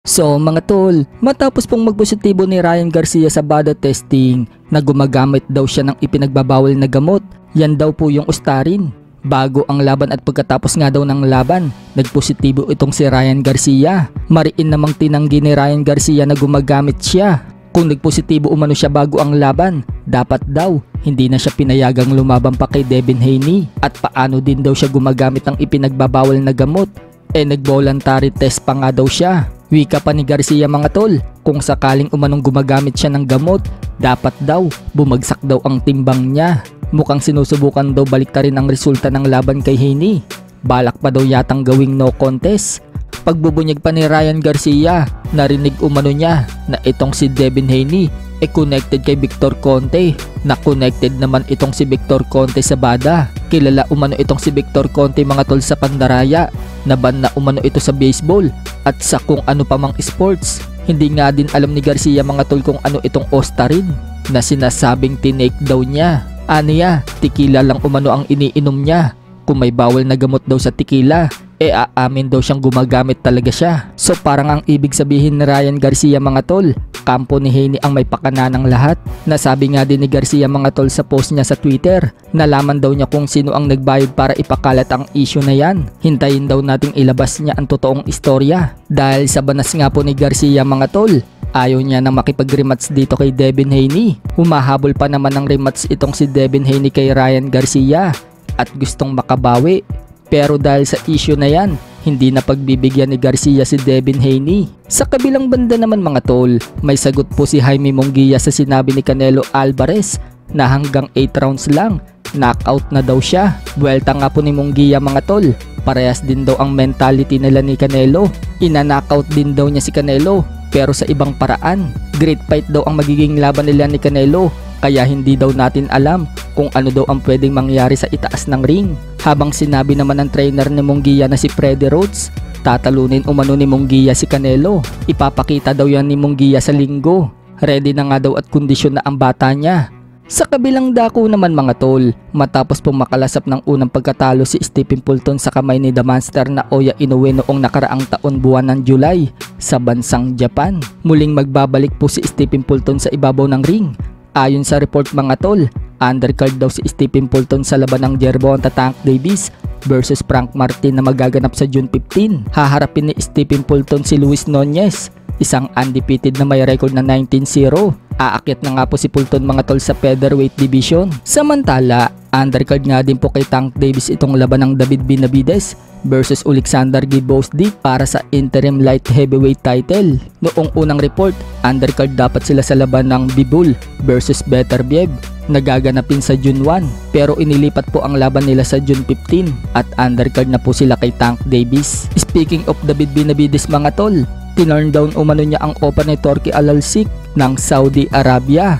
So mga tol, matapos pong magpositibo ni Ryan Garcia sa BADA testing na gumagamit daw siya ng ipinagbabawal na gamot, yan daw po yung Ostarin. Bago ang laban at pagkatapos nga daw ng laban, nagpositibo itong si Ryan Garcia. Mariin namang tinanggi ni Ryan Garcia na gumagamit siya. Kung nagpositibo umano siya bago ang laban, dapat daw hindi na siya pinayagang lumaban pa kay Devin Haney. At paano din daw siya gumagamit ng ipinagbabawal na gamot? Nag-voluntary test pa nga daw siya. Wika pa ni Garcia mga tol, kung sakaling umanong gumagamit siya ng gamot, dapat daw bumagsak daw ang timbang niya. Mukhang sinusubukan daw baliktarin ang resulta ng laban kay Haney. Balak pa daw yatang gawing no contest. Pagbubunyag pa ni Ryan Garcia, narinig umano niya na itong si Devin Haney connected kay Victor Conte, na connected naman itong si Victor Conte sa BADA. Kilala umano itong si Victor Conte mga tol sa pandaraya, naban na umano ito sa baseball at sa kung ano pa mang sports. Hindi nga din alam ni Garcia mga tol kung ano itong Ostarin na sinasabing tinake daw niya. Aniya, tequila lang umano ang iniinom niya. Kung may bawal na gamot daw sa tequila, aamin daw siyang gumagamit talaga siya. So parang ang ibig sabihin ni Ryan Garcia mga tol, kampo ni Haney ang may pakana ng lahat. Nasabi nga din ni Garcia mga tol sa post niya sa Twitter, nalaman daw niya kung sino ang nagbayad para ipakalat ang issue na yan. Hintayin daw nating ilabas niya ang totoong istorya. Dahil sa banas nga po ni Garcia mga tol, ayaw niya na makipag-rematch dito kay Devin Haney. Humahabol pa naman ng rematch itong si Devin Haney kay Ryan Garcia at gustong makabawi. Pero dahil sa issue na yan, hindi na pagbibigyan ni Garcia si Devin Haney. Sa kabilang banda naman mga tol, may sagot po si Jaime Munguia sa sinabi ni Canelo Alvarez na hanggang 8 rounds lang, knockout na daw siya. Buwelta nga po ni Munguia mga tol, parehas din daw ang mentality nila ni Canelo. Ina-knockout din daw niya si Canelo, pero sa ibang paraan. Great fight daw ang magiging laban nila ni Canelo, kaya hindi daw natin alam kung ano daw ang pwedeng mangyari sa itaas ng ring. Habang sinabi naman ng trainer ni Munguia na si Freddie Rhodes, tatalunin umano ni Munguia si Canelo. Ipapakita daw yan ni Munguia sa linggo. Ready na nga daw at kondisyon na ang bata niya. Sa kabilang dako naman mga tol, matapos pong makalasap ng unang pagkatalo si Stephen Fulton sa kamay ni The Monster na Oya Inoue noong nakaraang taon buwan ng July sa bansang Japan, muling magbabalik po si Stephen Fulton sa ibabaw ng ring. Ayon sa report mga tol, undercard daw si Stephen Fulton sa laban ng Gervonta Tank Davis versus Frank Martin na magaganap sa June 15. Haharapin ni Stephen Fulton si Luis Nunez, isang undefeated na may record na 19-0. Aakyat na nga po si Fulton mga tol sa featherweight division. Samantala, undercard nga din po kay Tank Davis itong laban ng David Benavides versus Alexander Gvozdyk para sa interim light heavyweight title. Noong unang report, undercard dapat sila sa laban ng Bivol versus Beterbiev na gaganapin sa June 1, pero inilipat po ang laban nila sa June 15 at undercard na po sila kay Tank Davis. Speaking of David Benavides mga tol, tinurn down umano niya ang offer ni Turki Al-Alsik ng Saudi Arabia.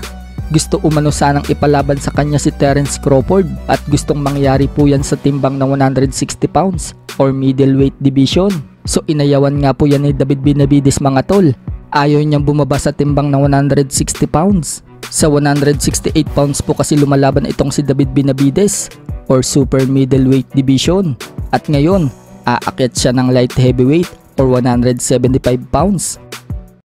Gusto umano sanang ipalaban sa kanya si Terence Crawford at gustong mangyari po yan sa timbang na 160 pounds or middleweight division. So inayawan nga po yan ni David Benavides mga tol. Ayaw niyang bumaba sa timbang na 160 pounds. Sa 168 pounds po kasi lumalaban itong si David Benavides or super middleweight division. At ngayon, aakyat siya ng light heavyweight or 175 pounds.